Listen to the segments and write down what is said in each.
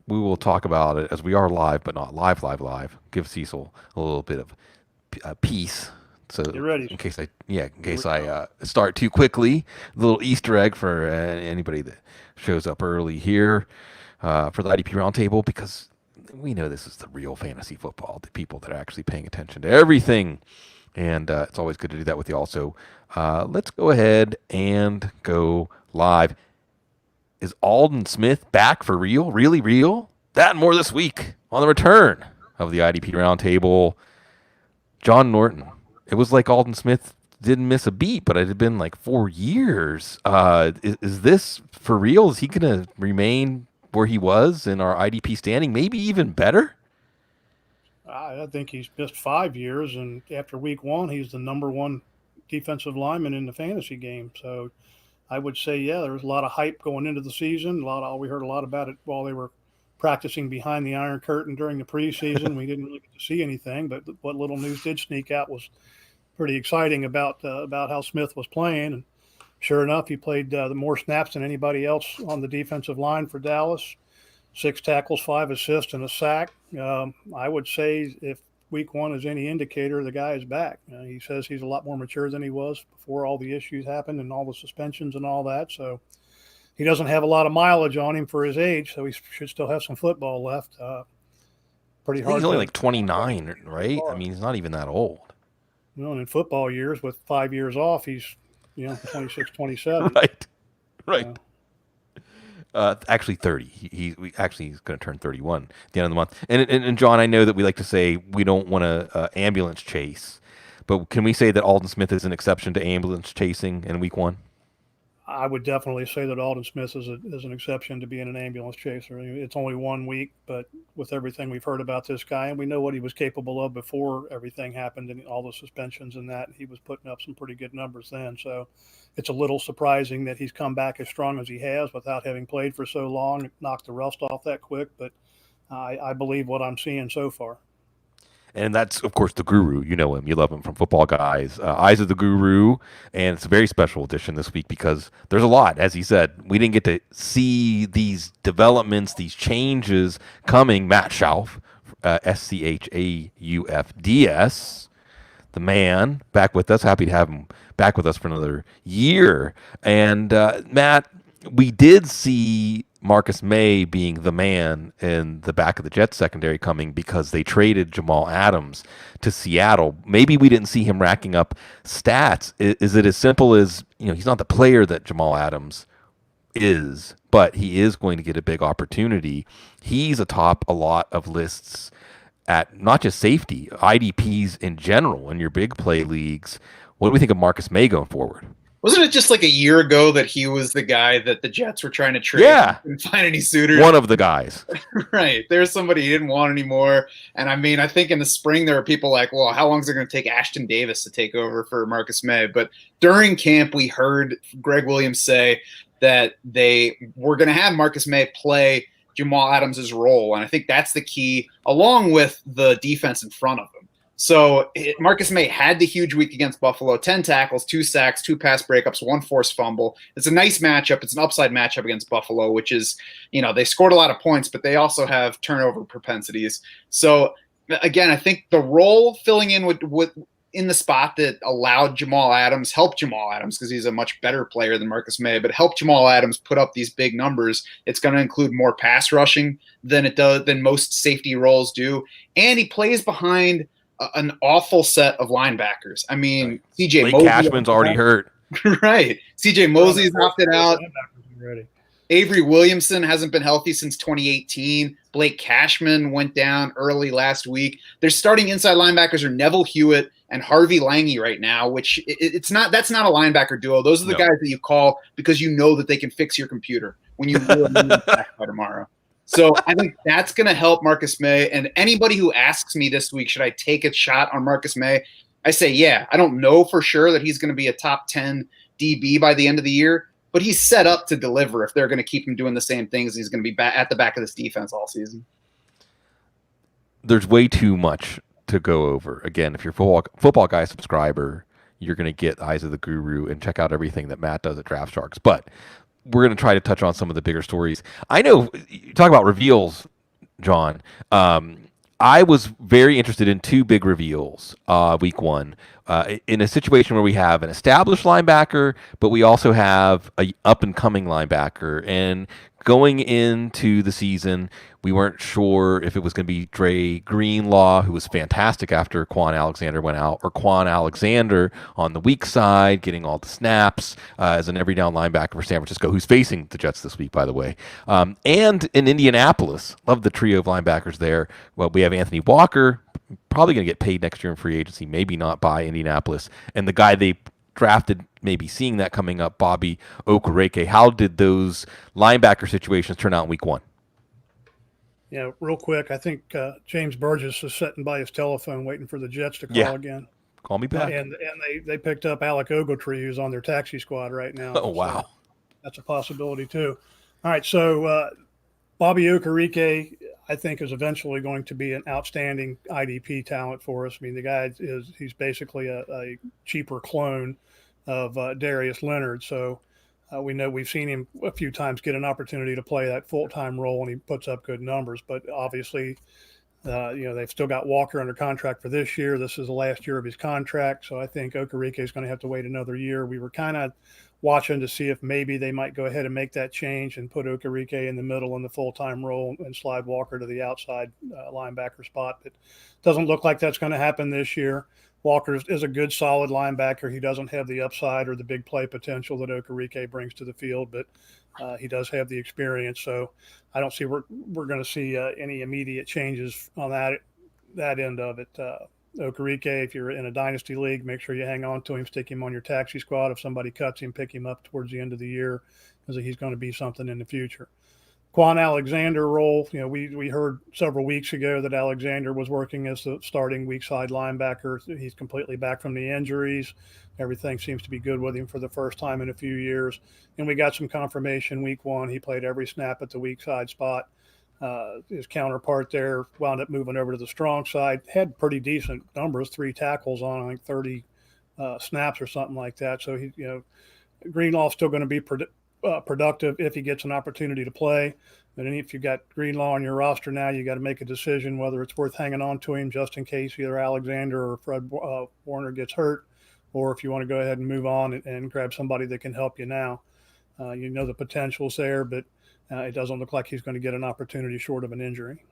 we will talk about it as we are live, but not live. Give Cecil a little bit of peace. Get So ready. in Here we case I go. start too quickly, a little Easter egg for anybody that shows up early here for the IDP Roundtable, because we know this is the real fantasy football, the people that are actually paying attention to everything. And it's always good to do that with you also. Let's go ahead and go live. Is Aldon Smith back for real? Really real? That and more this week on the return of the IDP Roundtable. John Norton. It was like Aldon Smith didn't miss a beat, but it had been like 4 years. Is this for real? Is he going to remain where he was in our IDP standing? Maybe even better? I think he's missed 5 years, and after week one, he's the number one defensive lineman in the fantasy game. So I would say, yeah, there was a lot of hype going into the season. We heard a lot about it while they were practicing behind the Iron Curtain during the preseason. We didn't really get to see anything, but what little news did sneak out was pretty exciting about how Smith was playing. And sure enough, he played the more snaps than anybody else on the defensive line for Dallas. 6 tackles, 5 assists, and a sack. I would say if week one is any indicator, the guy is back. He says he's a lot more mature than he was before all the issues happened and all the suspensions and all that. So he doesn't have a lot of mileage on him for his age, so he should still have some football left. Pretty I think he's hard only to like 29, right? I mean, he's not even that old. and in football years, with 5 years off, he's 26, 27. Right. Right. Uh, Actually 30. He's going to turn 31 at the end of the month. And John, I know that we like to say we don't want to ambulance chase, but can we say that Alden Smith is an exception to ambulance chasing in week one? I would definitely say that Aldon Smith is an exception to being an ambulance chaser. It's only 1 week, but with everything we've heard about this guy, and we know what he was capable of before everything happened and all the suspensions and that, he was putting up some pretty good numbers then. So it's a little surprising that he's come back as strong as he has without having played for so long, knocked the rust off that quick. But I believe what I'm seeing so far. And that's, of course, the Guru. You know him. You love him from Football Guys. Eyes of the Guru. And it's a very special edition this week because there's a lot. As he said, we didn't get to see these developments, these changes coming. Matt Schauf, Schaufds, the man, back with us. Happy to have him back with us for another year. And Matt, we did see Marcus Maye being the man in the back of the Jets secondary coming because they traded Jamal Adams to Seattle. Maybe we didn't see him racking up stats. Is it as simple as, he's not the player that Jamal Adams is, but he is going to get a big opportunity. He's atop a lot of lists at not just safety, IDPs in general in your big play leagues. What do we think of Marcus Maye going forward? Wasn't it just like a year ago that he was the guy that the Jets were trying to trade? Yeah. Couldn't find any suitors. One of the guys. Right. There's somebody he didn't want anymore. And I mean, I think in the spring there were people like, well, how long is it going to take Ashton Davis to take over for Marcus Maye? But during camp, we heard Greg Williams say that they were going to have Marcus Maye play Jamal Adams' role. And I think that's the key, along with the defense in front of him. So Marcus Maye had the huge week against Buffalo, 10 tackles, 2 sacks, 2 pass breakups, 1 forced fumble. It's a nice matchup. It's an upside matchup against Buffalo, which is, they scored a lot of points, but they also have turnover propensities. So again, I think the role filling in with in the spot that allowed Jamal Adams, helped Jamal Adams because he's a much better player than Marcus Maye, but helped Jamal Adams put up these big numbers. It's going to include more pass rushing than most safety roles do. And he plays behind an awful set of linebackers. I mean, right. CJ Blake Mosley Cashman's already hurt. Right. CJ Mosley's opted out. Avery Williamson hasn't been healthy since 2018. Blake Cashman went down early last week. Their starting inside linebackers are Neville Hewitt and Harvey Lange right now, which that's not a linebacker duo. Those are the guys that you call because you know that they can fix your computer when you really need them back by tomorrow. So I think that's going to help Marcus Maye. And anybody who asks me this week, should I take a shot on Marcus Maye? I say, yeah. I don't know for sure that he's going to be a top 10 DB by the end of the year, but he's set up to deliver if they're going to keep him doing the same things. He's going to be at the back of this defense all season. There's way too much to go over. Again, if you're a football guy subscriber, you're going to get Eyes of the Guru and check out everything that Matt does at Draft Sharks. But we're going to try to touch on some of the bigger stories. I know you talk about reveals. John. I was very interested in two big reveals week one. In a situation where we have an established linebacker, but we also have a up and coming linebacker. And going into the season, we weren't sure if it was going to be Dre Greenlaw, who was fantastic after Quan Alexander went out, or Quan Alexander on the weak side, getting all the snaps as an every down linebacker for San Francisco, who's facing the Jets this week, by the way. And in Indianapolis, love the trio of linebackers there. Well, we have Anthony Walker, probably going to get paid next year in free agency, maybe not by Indianapolis. And the guy they drafted, maybe seeing that coming up, Bobby Okereke. How did those linebacker situations turn out in week one? Yeah, real quick, I think James Burgess is sitting by his telephone waiting for the Jets to call again. Call me back. And they picked up Alec Ogletree, who's on their taxi squad right now. Oh, wow. So that's a possibility, too. All right, so Bobby Okereke, I think, is eventually going to be an outstanding IDP talent for us. I mean, the guy he's basically a cheaper clone of Darius Leonard. So we know we've seen him a few times get an opportunity to play that full-time role, and he puts up good numbers. But obviously, they've still got Walker under contract for this year. This is the last year of his contract. So I think Okereke is going to have to wait another year. We were kind of watching to see if maybe they might go ahead and make that change and put Okereke in the middle in the full-time role and slide Walker to the outside linebacker spot. But doesn't look like that's going to happen this year. Walker is a good, solid linebacker. He doesn't have the upside or the big play potential that Okereke brings to the field, but he does have the experience. So I don't see we're going to see any immediate changes on that end of it. Okereke, if you're in a dynasty league, make sure you hang on to him, stick him on your taxi squad. If somebody cuts him, pick him up towards the end of the year because he's going to be something in the future. Quan Alexander role, we heard several weeks ago that Alexander was working as the starting weak side linebacker. He's completely back from the injuries. Everything seems to be good with him for the first time in a few years. And we got some confirmation week one. He played every snap at the weak side spot. His counterpart there wound up moving over to the strong side, had pretty decent numbers, 3 tackles on, I think, 30 snaps or something like that. So, Greenlaw's still going to be productive if he gets an opportunity to play. And if you've got Greenlaw on your roster now, you got to make a decision whether it's worth hanging on to him just in case either Alexander or Fred Warner gets hurt, or if you want to go ahead and move on and grab somebody that can help you now. The potential's there, but it doesn't look like he's going to get an opportunity short of an injury.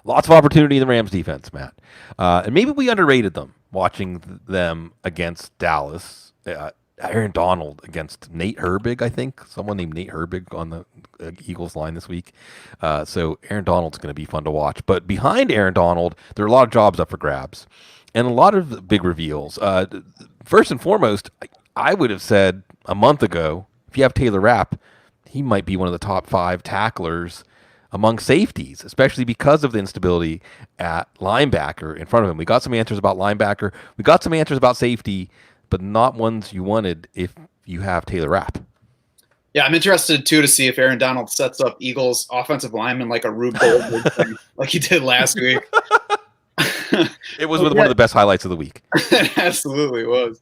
Lots of opportunity in the Rams defense, Matt. And maybe we underrated them watching them against Dallas. Aaron Donald against Nate Herbig, I think. Someone named Nate Herbig on the Eagles line this week. So Aaron Donald's going to be fun to watch. But behind Aaron Donald, there are a lot of jobs up for grabs and a lot of big reveals. First and foremost, I would have said a month ago, if you have Taylor Rapp, he might be one of the top 5 tacklers among safeties, especially because of the instability at linebacker in front of him. We got some answers about linebacker. We got some answers about safety, but not ones you wanted if you have Taylor Rapp. Yeah, I'm interested, too, to see if Aaron Donald sets up Eagles offensive lineman like a Rube Goldberg thing, like he did last week. It was one of the best highlights of the week. It absolutely was.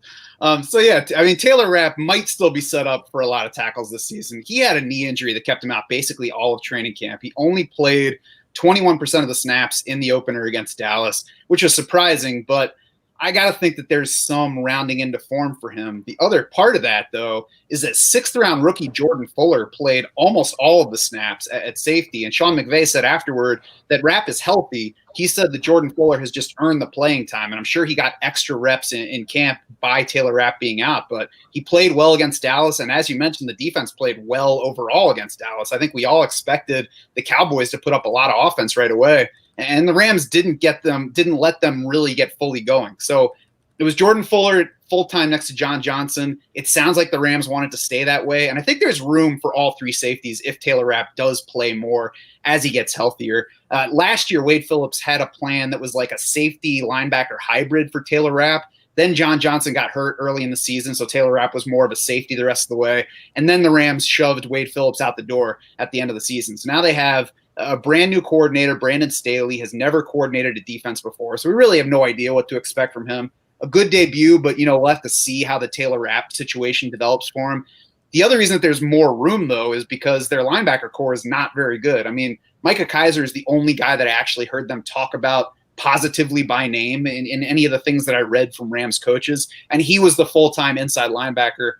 Taylor Rapp might still be set up for a lot of tackles this season. He had a knee injury that kept him out basically all of training camp. He only played 21% of the snaps in the opener against Dallas, which is surprising, but I got to think that there's some rounding into form for him. The other part of that, though, is that 6th-round rookie Jordan Fuller played almost all of the snaps at safety. And Sean McVay said afterward that Rapp is healthy. He said that Jordan Fuller has just earned the playing time. And I'm sure he got extra reps in camp by Taylor Rapp being out. But he played well against Dallas. And as you mentioned, the defense played well overall against Dallas. I think we all expected the Cowboys to put up a lot of offense right away. And the Rams didn't let them really get fully going. So it was Jordan Fuller full-time next to John Johnson. It sounds like the Rams wanted to stay that way. And I think there's room for all 3 safeties if Taylor Rapp does play more as he gets healthier. Last year, Wade Phillips had a plan that was like a safety linebacker hybrid for Taylor Rapp. Then John Johnson got hurt early in the season, so Taylor Rapp was more of a safety the rest of the way. And then the Rams shoved Wade Phillips out the door at the end of the season. So now they have a brand new coordinator. Brandon Staley has never coordinated a defense before, so we really have no idea what to expect from him. A good debut, but we'll have to see how the Taylor Rapp situation develops for him. The other reason that there's more room, though, is because their linebacker core is not very good. I mean, Micah Kiser is the only guy that I actually heard them talk about positively by name in any of the things that I read from Rams coaches. And he was the full-time inside linebacker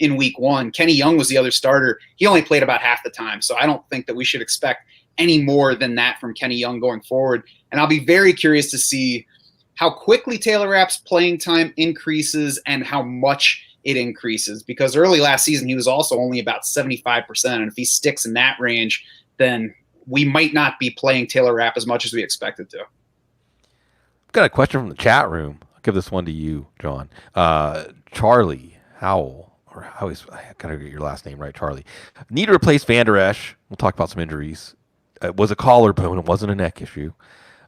in week 1. Kenny Young was the other starter. He only played about half the time. So I don't think that we should expect any more than that from Kenny Young going forward. And I'll be very curious to see how quickly Taylor Rapp's playing time increases and how much it increases, because early last season he was also only about 75%. And if he sticks in that range, then we might not be playing Taylor Rapp as much as we expected to. Got a question from the chat room. I'll give this one to you, John. Charlie Howell, or Howie's, I gotta get your last name right, Charlie. Need to replace Van Der Esch. We'll talk about some injuries. It was a collarbone. It wasn't a neck issue.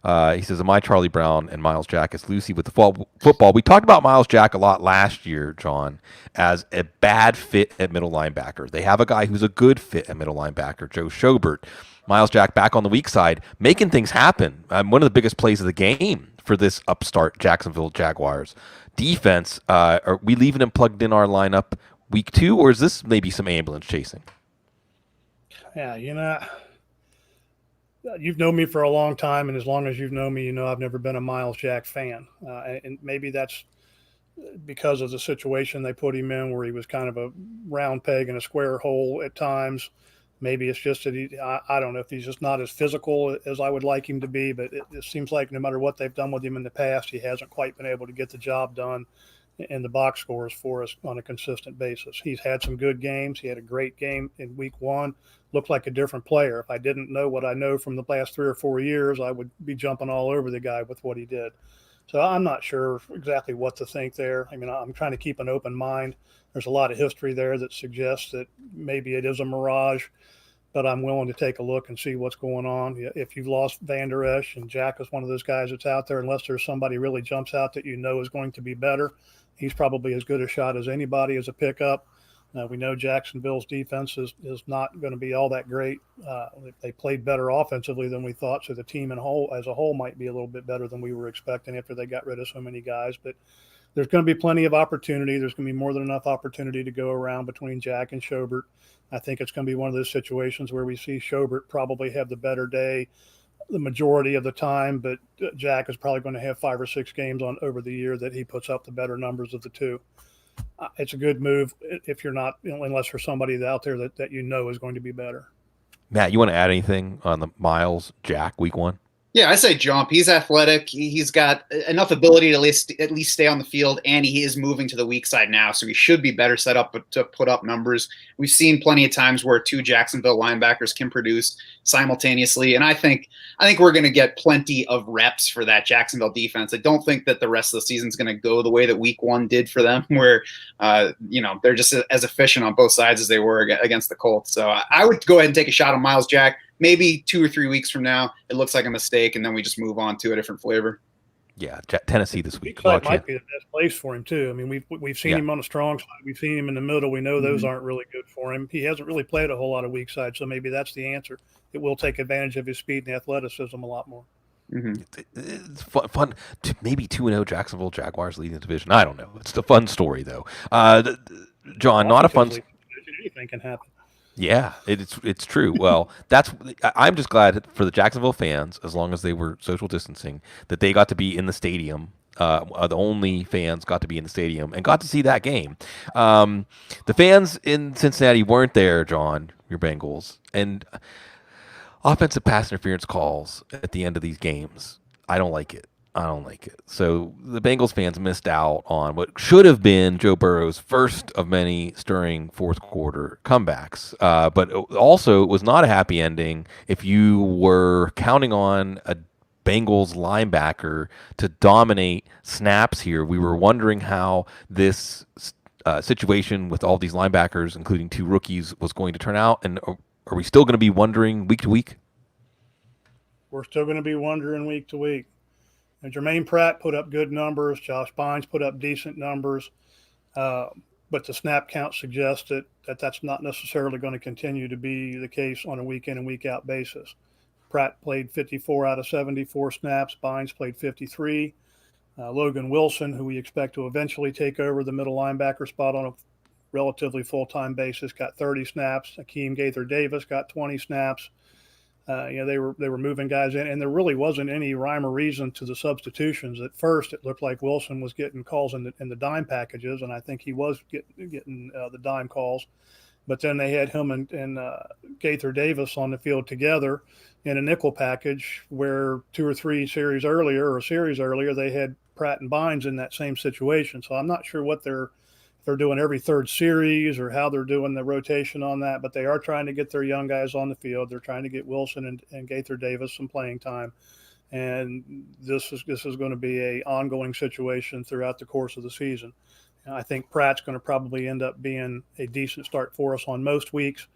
He says, am I Charlie Brown and Miles Jack is Lucy with the football? We talked about Miles Jack a lot last year, John, as a bad fit at middle linebacker. They have a guy who's a good fit at middle linebacker, Joe Schobert. Miles Jack back on the weak side, making things happen. One of the biggest plays of the game for this upstart Jacksonville Jaguars defense. Are we leaving him plugged in our lineup week 2, or is this maybe some ambulance chasing? Yeah, you've known me for a long time, and as long as you've known me, I've never been a Miles Jack fan. And maybe that's because of the situation they put him in, where he was kind of a round peg in a square hole at times. Maybe it's just that I don't know if he's just not as physical as I would like him to be, but it seems like no matter what they've done with him in the past, he hasn't quite been able to get the job done in the box scores for us on a consistent basis. He's had some good games. He had a great game in week 1. Looked like a different player. If I didn't know what I know from the last 3 or 4 years, I would be jumping all over the guy with what he did. So I'm not sure exactly what to think there. I mean, I'm trying to keep an open mind. There's a lot of history there that suggests that maybe it is a mirage, but I'm willing to take a look and see what's going on. If you've lost Van Der Esch and Jack is one of those guys that's out there, unless there's somebody really jumps out that is going to be better, he's probably as good a shot as anybody as a pickup. We know Jacksonville's defense is not going to be all that great. They played better offensively than we thought, so the team as a whole might be a little bit better than we were expecting after they got rid of so many guys. But there's going to be plenty of opportunity. There's going to be more than enough opportunity to go around between Jack and Schobert. I think it's going to be one of those situations where we see Schobert probably have the better day the majority of the time, but Jack is probably going to have 5 or 6 games on over the year that he puts up the better numbers of the two. It's a good move if you're not, unless there's somebody out there that is going to be better. Matt, you want to add anything on the Miles Jack week 1? Yeah, I say jump. He's athletic. He's got enough ability to at least stay on the field, and he is moving to the weak side now, so he should be better set up to put up numbers. We've seen plenty of times where 2 Jacksonville linebackers can produce simultaneously, and I think we're going to get plenty of reps for that Jacksonville defense. I don't think that the rest of the season is going to go the way that week 1 did for them, where they're just as efficient on both sides as they were against the Colts. So I would go ahead and take a shot on Miles Jack. Maybe 2 or 3 weeks from now, it looks like a mistake, and then we just move on to a different flavor. Yeah, Tennessee this week. That might be the best place for him too. I mean, we've seen him on the strong side. We've seen him in the middle. We know those aren't really good for him. He hasn't really played a whole lot of weak side, so maybe that's the answer. It will take advantage of his speed and athleticism a lot more. Mm-hmm. It's fun. Maybe 2-0 Jacksonville Jaguars leading the division. I don't know. It's a fun story though. John, not a fun. Anything can happen. Yeah, it's true. Well, I'm just glad for the Jacksonville fans, as long as they were social distancing, that they got to be in the stadium. The only fans got to be in the stadium and got to see that game. The fans in Cincinnati weren't there, John, your Bengals. And offensive pass interference calls at the end of these games, I don't like it. So the Bengals fans missed out on what should have been Joe Burrow's first of many stirring fourth quarter comebacks. But also, it was not a happy ending if you were counting on a Bengals linebacker to dominate snaps here. We were wondering how this situation with all these linebackers, including 2 rookies, was going to turn out. And are we still going to be wondering week to week? We're still going to be wondering week to week. And Jermaine Pratt put up good numbers. Josh Bynes put up decent numbers. But the snap count suggests that that's not necessarily going to continue to be the case on a week in and week out basis. Pratt played 54 out of 74 snaps. Bynes played 53. Logan Wilson, who we expect to eventually take over the middle linebacker spot on a relatively full-time basis got 30 snaps. Akeem Gaither-Davis got 20 snaps. They were moving guys in, and there really wasn't any rhyme or reason to the substitutions. At first, it looked like Wilson was getting calls in the dime packages, and I think he was getting the dime calls. But then they had him and Gaither Davis on the field together in a nickel package, where 2 or 3 series earlier they had Pratt and Bynes in that same situation. So I'm not sure what they're doing every third series or how they're doing the rotation on that, but they are trying to get their young guys on the field. They're trying to get Wilson and Gaither Davis some playing time. And this is going to be a ongoing situation throughout the course of the season. I think Pratt's going to probably end up being a decent start for us on most weeks.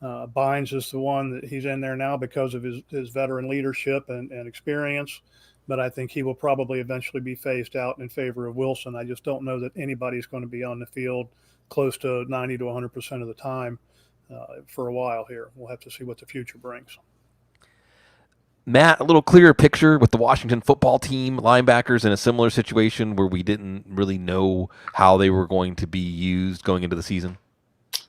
Bynes is the one that he's in there now because of his veteran leadership and experience, but I think he will probably eventually be phased out in favor of Wilson. I just don't know that anybody's going to be on the field close to 90 to 100% of the time for a while here. We'll have to see what the future brings. Matt, a little clearer picture with the Washington football team, linebackers in a similar situation where we didn't really know how they were going to be used going into the season?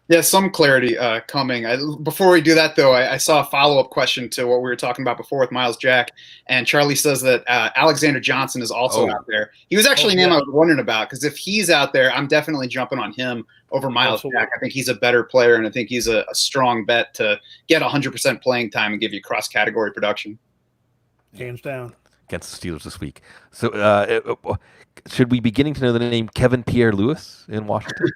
Yeah, some clarity coming. Before we do that, though, I saw a follow-up question to what we were talking about before with Miles Jack, and Charlie says that Alexander Johnson is also out there. He was actually a name I was wondering about, because if he's out there, I'm definitely jumping on him over Miles Jack. I think he's a better player, and I think he's a strong bet to get 100% playing time and give you cross-category production. Hands down. Against the Steelers this week. So should we be getting to know the name Kevin Pierre-Louis in Washington?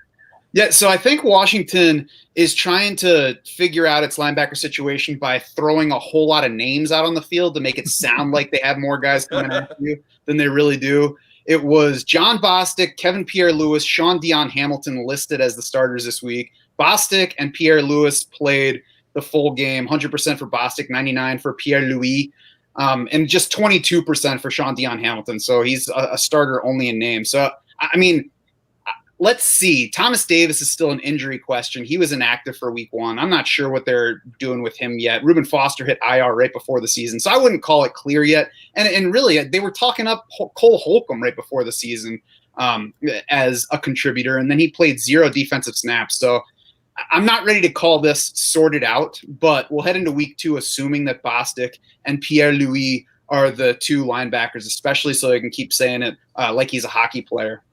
Yeah, so I think Washington is trying to figure out its linebacker situation by throwing a whole lot of names out on the field to make it sound like they have more guys coming after you than they really do. It was John Bostic, Kevin Pierre-Louis, Sean Dion Hamilton listed as the starters this week. Bostic and Pierre-Louis played the full game, 100% for Bostic, 99% for Pierre-Louis. And just 22% for Sean Dion Hamilton. So he's a starter only in name. So, I mean, let's see. Thomas Davis is still an injury question. He was inactive for week 1. I'm not sure what they're doing with him yet. Reuben Foster hit IR right before the season. So I wouldn't call it clear yet. And really, they were talking up Cole Holcomb right before the season as a contributor. And then he played 0 defensive snaps. So I'm not ready to call this sorted out, but we'll head into week 2 assuming that Bostic and Pierre-Louis are the 2 linebackers, especially so they can keep saying it like he's a hockey player.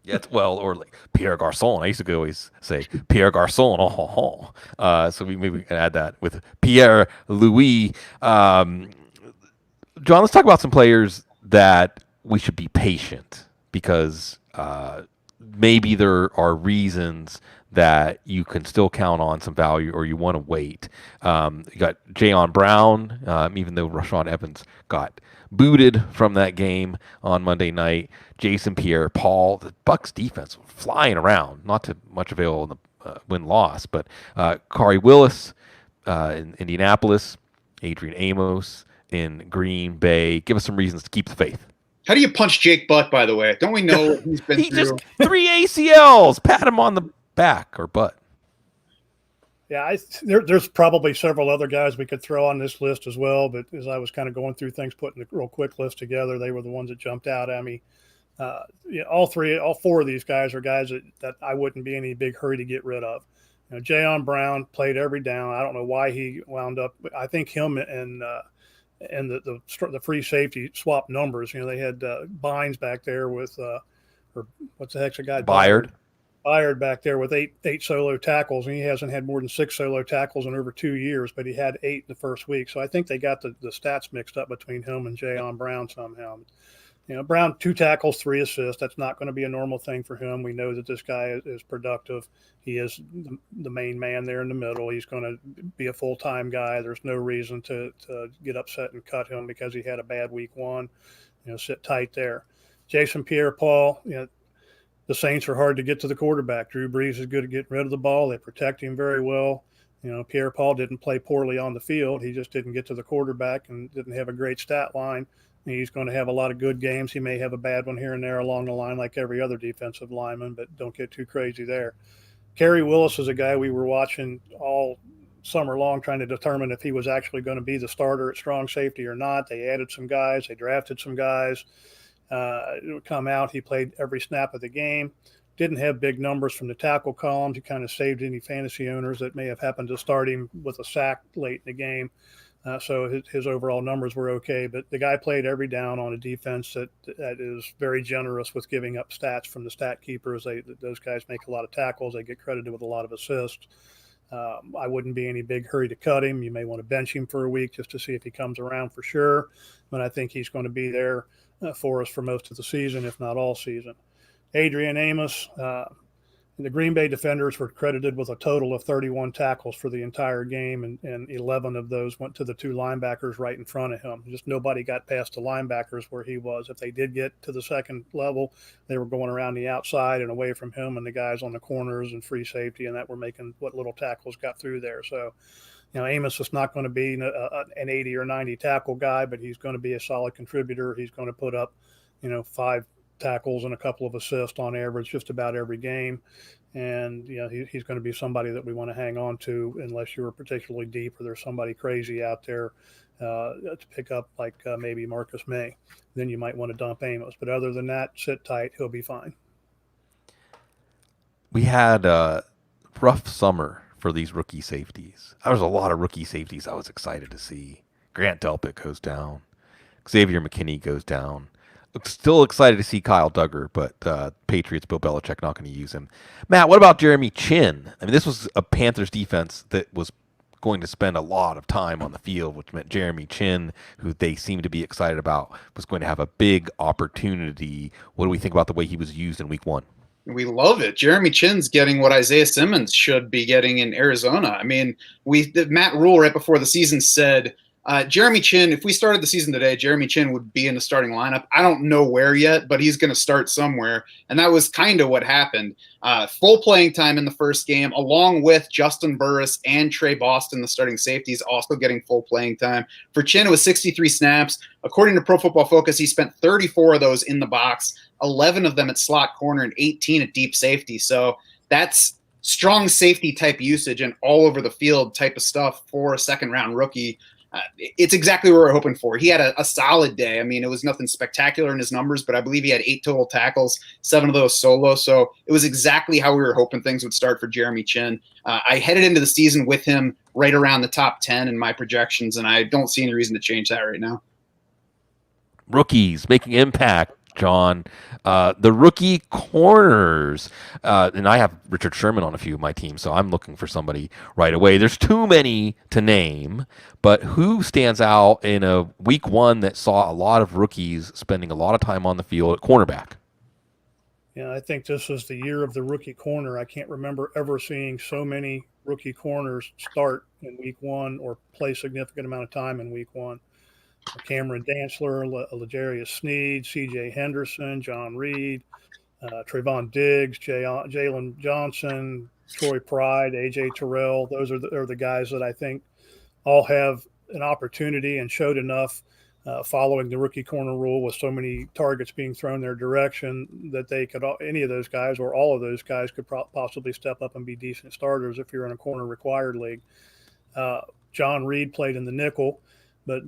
Yeah, well, or like Pierre Garçon. I used to always say Pierre Garçon. So maybe we can add that with Pierre-Louis. John, let's talk about some players that we should be patient because maybe there are reasons that you can still count on some value or you want to wait. You got Jayon Brown, even though Rashaan Evans got booted from that game on Monday night. Jason Pierre-Paul, the Bucs defense flying around, not to much avail in the win-loss, but Kari Willis in Indianapolis, Adrian Amos in Green Bay. Give us some reasons to keep the faith. How do you punch Jake Butt, by the way? Don't we know what he's been through? Just 3 ACLs. Pat him on the back or butt. Yeah, there's probably several other guys we could throw on this list as well, but as I was kind of going through things, putting the real quick list together, they were the ones that jumped out at me. All 4 of these guys are guys that I wouldn't be in any big hurry to get rid of. Jayon Brown played every down. I don't know why he wound up. I think him and the free safety swap numbers. They had Bynes back there with or what's the heck's the guy? Byard back there with eight solo tackles, and he hasn't had more than 6 solo tackles in over 2 years, but he had 8 in the first week. So I think they got the stats mixed up between him and Jayon Brown somehow. Brown 2 tackles, 3 assists. That's not going to be a normal thing for him. We know that this guy is productive. He is the main man there in the middle. He's going to be a full-time guy. There's no reason to get upset and cut him because he had a bad week 1. Sit tight there. Jason Pierre-Paul, the Saints are hard to get to the quarterback. Drew Brees is good at getting rid of the ball. They protect him very well. Pierre-Paul didn't play poorly on the field. He just didn't get to the quarterback and didn't have a great stat line. He's going to have a lot of good games. He may have a bad one here and there along the line like every other defensive lineman, but don't get too crazy there. Kari Willis is a guy we were watching all summer long trying to determine if he was actually going to be the starter at strong safety or not. They added some guys. They drafted some guys. Come out, he played every snap of the game. didn't have big numbers from the tackle columns. He kind of saved any fantasy owners that may have happened to start him with a sack late in the game. So his overall numbers were okay, but the guy played every down on a defense that is very generous with giving up stats from the stat keepers. Those guys make a lot of tackles. They get credited with a lot of assists. I wouldn't be in any big hurry to cut him. You may want to bench him for a week just to see if he comes around for sure. But I think he's going to be there for us for most of the season, if not all season. Adrian Amos, the Green Bay defenders were credited with a total of 31 tackles for the entire game, and 11 of those went to the two linebackers right in front of him. Just nobody got past the linebackers where he was. If they did get to the second level, they were going around the outside and away from him and the guys on the corners and free safety, and that were making what little tackles got through there. So, Amos is not going to be an 80 or 90 tackle guy, but he's going to be a solid contributor. He's going to put up, 5 tackles and a couple of assists on average just about every game. And, he's going to be somebody that we want to hang on to unless you're particularly deep or there's somebody crazy out there to pick up like maybe Marcus Maye. Then you might want to dump Amos. But other than that, sit tight. He'll be fine. We had a rough summer for these rookie safeties. There was a lot of rookie safeties I was excited to see. Grant Delpit goes down. Xavier McKinney goes down. Still excited to see Kyle Duggar, but Patriots, Bill Belichick not going to use him. Matt, what about Jeremy Chinn? I mean, this was a Panthers defense that was going to spend a lot of time on the field, which meant Jeremy Chinn, who they seemed to be excited about, was going to have a big opportunity. What do we think about the way he was used in week 1? We love it. Jeremy Chinn's getting what Isaiah Simmons should be getting in Arizona. I mean, Matt Rule right before the season said, Jeremy Chinn, if we started the season today, Jeremy Chinn would be in the starting lineup. I don't know where yet, but he's going to start somewhere. And that was kind of what happened. Full playing time in the first game, along with Justin Burris and Trey Boston, the starting safeties, also getting full playing time. For Chinn, it was 63 snaps. According to Pro Football Focus, he spent 34 of those in the box, 11 of them at slot corner and 18 at deep safety. So that's strong safety type usage and all over the field type of stuff for a second round rookie. It's exactly what we're hoping for. He had a solid day. I mean, it was nothing spectacular in his numbers, but I believe he had 8 total tackles, 7 of those solo. So it was exactly how we were hoping things would start for Jeremy Chinn. I headed into the season with him right around the top 10 in my projections, and I don't see any reason to change that right now. Rookies making impact, John. The rookie corners, and I have Richard Sherman on a few of my teams, so I'm looking for somebody right away. There's too many to name, but who stands out in a week 1 that saw a lot of rookies spending a lot of time on the field at cornerback? Yeah, I think this is the year of the rookie corner. I can't remember ever seeing so many rookie corners start in week 1 or play a significant amount of time in week 1. Cameron Dantzler, L'Jarius Sneed, C.J. Henderson, John Reed, Trayvon Diggs, Jalen Johnson, Troy Pride, A.J. Terrell. Those are the guys that I think all have an opportunity and showed enough following the rookie corner rule with so many targets being thrown their direction that they could, any of those guys or all of those guys could possibly step up and be decent starters if you're in a corner required league. John Reed played in the nickel. But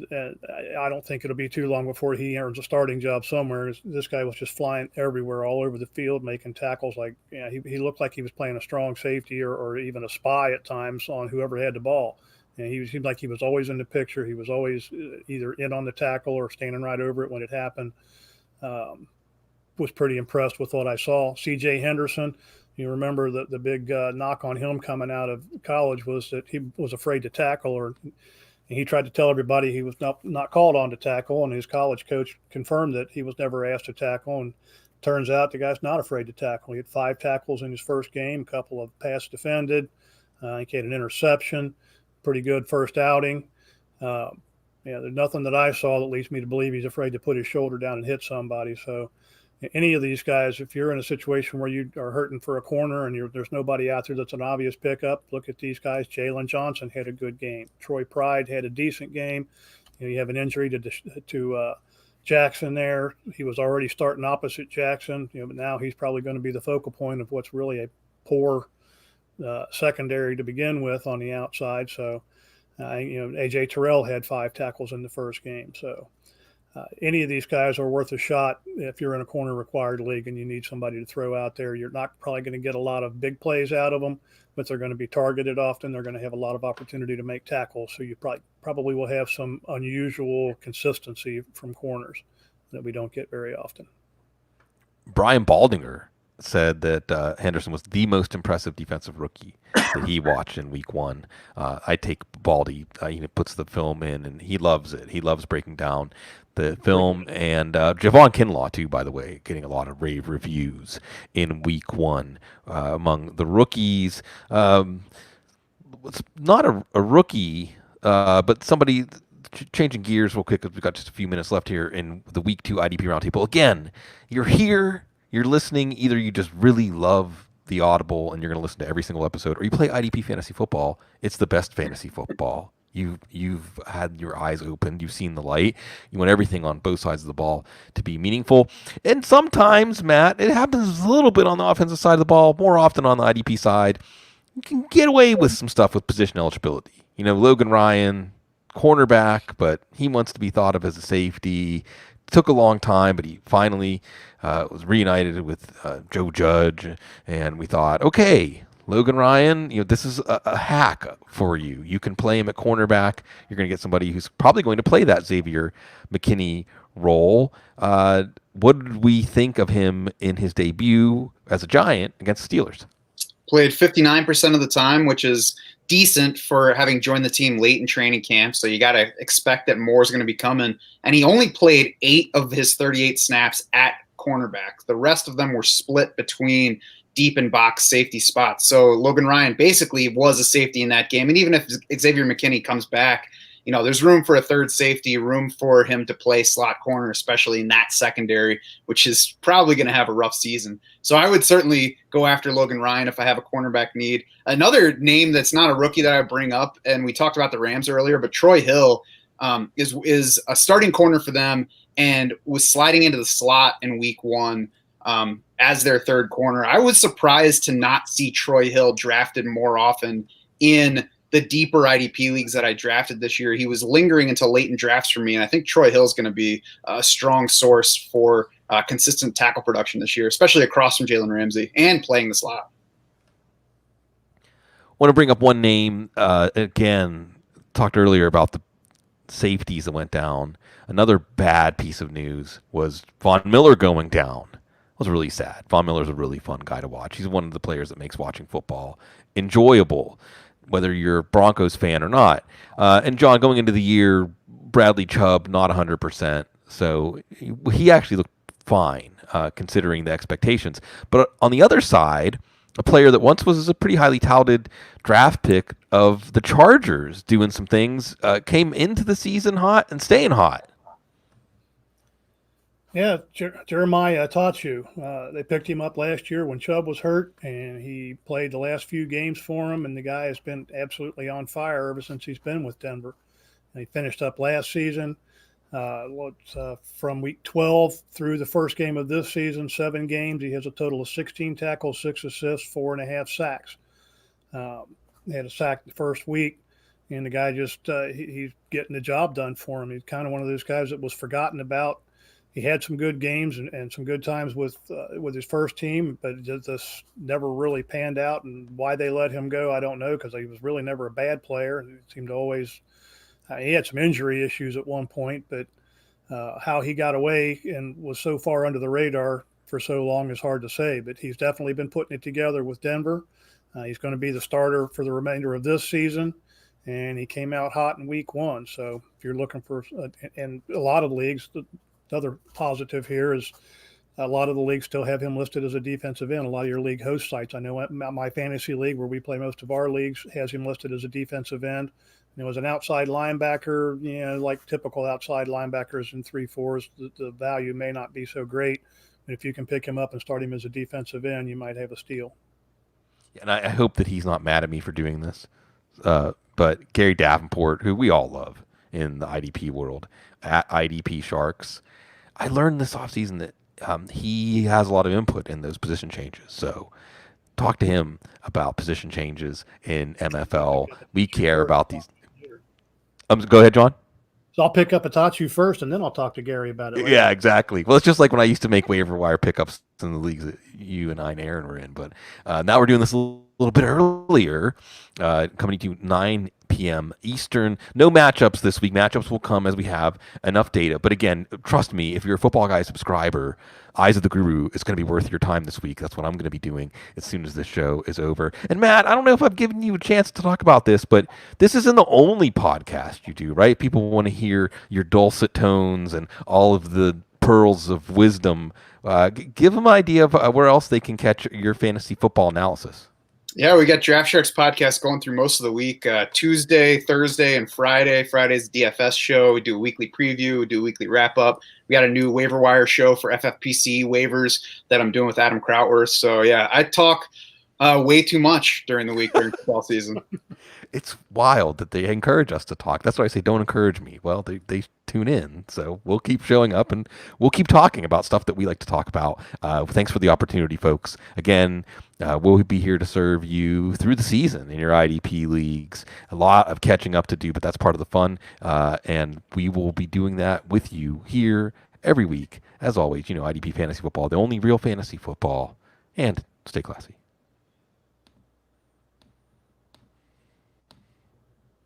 I don't think it'll be too long before he earns a starting job somewhere. This guy was just flying everywhere, all over the field, making tackles. Like, he looked like he was playing a strong safety or even a spy at times on whoever had the ball. And he seemed like he was always in the picture. He was always either in on the tackle or standing right over it when it happened. Was pretty impressed with what I saw. C.J. Henderson, you remember the big knock on him coming out of college was that he was afraid to tackle, and he tried to tell everybody he was not called on to tackle, and his college coach confirmed that he was never asked to tackle. And turns out the guy's not afraid to tackle. He had 5 tackles in his first game, a couple of pass defended. He had an interception, pretty good first outing. There's nothing that I saw that leads me to believe he's afraid to put his shoulder down and hit somebody. So any of these guys, if you're in a situation where you are hurting for a corner and there's nobody out there that's an obvious pickup, look at these guys. Jalen Johnson had a good game. Troy Pride had a decent game. You have an injury to Jackson there. He was already starting opposite Jackson, but now he's probably going to be the focal point of what's really a poor secondary to begin with on the outside. So, A.J. Terrell had 5 tackles in the first game. So, any of these guys are worth a shot if you're in a corner required league and you need somebody to throw out there. You're not probably going to get a lot of big plays out of them, but they're going to be targeted often. They're going to have a lot of opportunity to make tackles. So you probably will have some unusual consistency from corners that we don't get very often. Brian Baldinger said that Henderson was the most impressive defensive rookie that he watched in week one. I take Baldy, he puts the film in and he loves it. He loves breaking down the film. And Javon Kinlaw, too, by the way, getting a lot of rave reviews in week one among the rookies. It's not a rookie, but somebody changing gears real quick because we've got just a few minutes left here in the week 2 IDP Roundtable. Again, you're here. You're listening. Either you just really love the Audible and you're going to listen to every single episode, or you play IDP Fantasy Football. It's the best fantasy football. You've had your eyes opened. You've seen the light. You want everything on both sides of the ball to be meaningful. And sometimes, Matt, it happens a little bit on the offensive side of the ball, more often on the IDP side. You can get away with some stuff with position eligibility. Logan Ryan, cornerback, but he wants to be thought of as a safety. Took a long time, but he finally was reunited with Joe Judge, and we thought, okay, Logan Ryan, this is a hack for you. You can play him at cornerback. You're going to get somebody who's probably going to play that Xavier McKinney role. What did we think of him in his debut as a Giant against the Steelers? Played 59% of the time, which is decent for having joined the team late in training camp. So you got to expect that more is going to be coming. And he only played 8 of his 38 snaps at cornerback. The rest of them were split between deep and box safety spots. So Logan Ryan basically was a safety in that game. And even if Xavier McKinney comes back, there's room for a third safety, room for him to play slot corner, especially in that secondary, which is probably going to have a rough season. So I would certainly go after Logan Ryan if I have a cornerback need. Another name that's not a rookie that I bring up, and we talked about the Rams earlier, but Troy Hill is a starting corner for them and was sliding into the slot in week 1 as their third corner. I was surprised to not see Troy Hill drafted more often in the deeper IDP leagues that I drafted this year. He was lingering until late in drafts for me, and I think Troy Hill is going to be a strong source for consistent tackle production this year, especially across from Jalen Ramsey and playing the slot. I want to bring up one name again. Talked earlier about the safeties that went down. Another bad piece of news was Von Miller going down. It was really sad. Von Miller's a really fun guy to watch. He's one of the players that makes watching football enjoyable, whether you're a Broncos fan or not. And John, going into the year, Bradley Chubb, not 100%. So he actually looked fine, considering the expectations. But on the other side, a player that once was a pretty highly touted draft pick of the Chargers doing some things, came into the season hot and staying hot. Yeah, Jeremiah taught you. They picked him up last year when Chubb was hurt, and he played the last few games for him, and the guy has been absolutely on fire ever since he's been with Denver. And he finished up last season, from week 12 through the first game of this season, 7 games. He has a total of 16 tackles, 6 assists, 4.5 sacks. He had a sack the first week, and the guy just he's getting the job done for him. He's kind of one of those guys that was forgotten about. He had some good games and some good times with his first team, but this never really panned out. And why they let him go, I don't know, because he was really never a bad player. He seemed to always he had some injury issues at one point, but how he got away and was so far under the radar for so long is hard to say. But he's definitely been putting it together with Denver. He's going to be the starter for the remainder of this season, and he came out hot in week 1. So if you're looking for in a lot of leagues, the other positive here is a lot of the leagues still have him listed as a defensive end. A lot of your league host sites, I know my fantasy league where we play most of our leagues, has him listed as a defensive end. And it was an outside linebacker, like typical outside linebackers in 3-4s. The value may not be so great. But if you can pick him up and start him as a defensive end, you might have a steal. And I hope that he's not mad at me for doing this. But Gary Davenport, who we all love in the IDP world, at IDP Sharks, I learned this offseason that he has a lot of input in those position changes. So talk to him about position changes in MFL. We care about these. Go ahead, John. So I'll pick up Itachi first, and then I'll talk to Gary about it later. Yeah, exactly. Well, it's just like when I used to make waiver wire pickups in the leagues that you and I and Aaron were in. But now we're doing this a little bit earlier, coming to 9 p.m. Eastern. No matchups this week. Matchups will come as we have enough data. But again, trust me, if you're a Football Guy subscriber, Eyes of the Guru is going to be worth your time this week. That's what I'm going to be doing as soon as this show is over. And Matt, I don't know if I've given you a chance to talk about this, but this isn't the only podcast you do, right? People want to hear your dulcet tones and all of the pearls of wisdom. Give them an idea of where else they can catch your fantasy football analysis. Yeah, we got Draft Sharks podcast going through most of the week. Tuesday, Thursday, and Friday. Friday's the DFS show. We do a weekly preview. We do a weekly wrap-up. We got a new waiver wire show for FFPC waivers that I'm doing with Adam Krautworth. So, yeah, I talk way too much during the week during football season. It's wild that they encourage us to talk. That's why I say don't encourage me. Well, they tune in, so we'll keep showing up and we'll keep talking about stuff that we like to talk about. Thanks for the opportunity, folks. Again, we'll be here to serve you through the season in your IDP leagues. A lot of catching up to do, but that's part of the fun, and we will be doing that with you here every week. As always, IDP Fantasy Football, the only real fantasy football, and stay classy.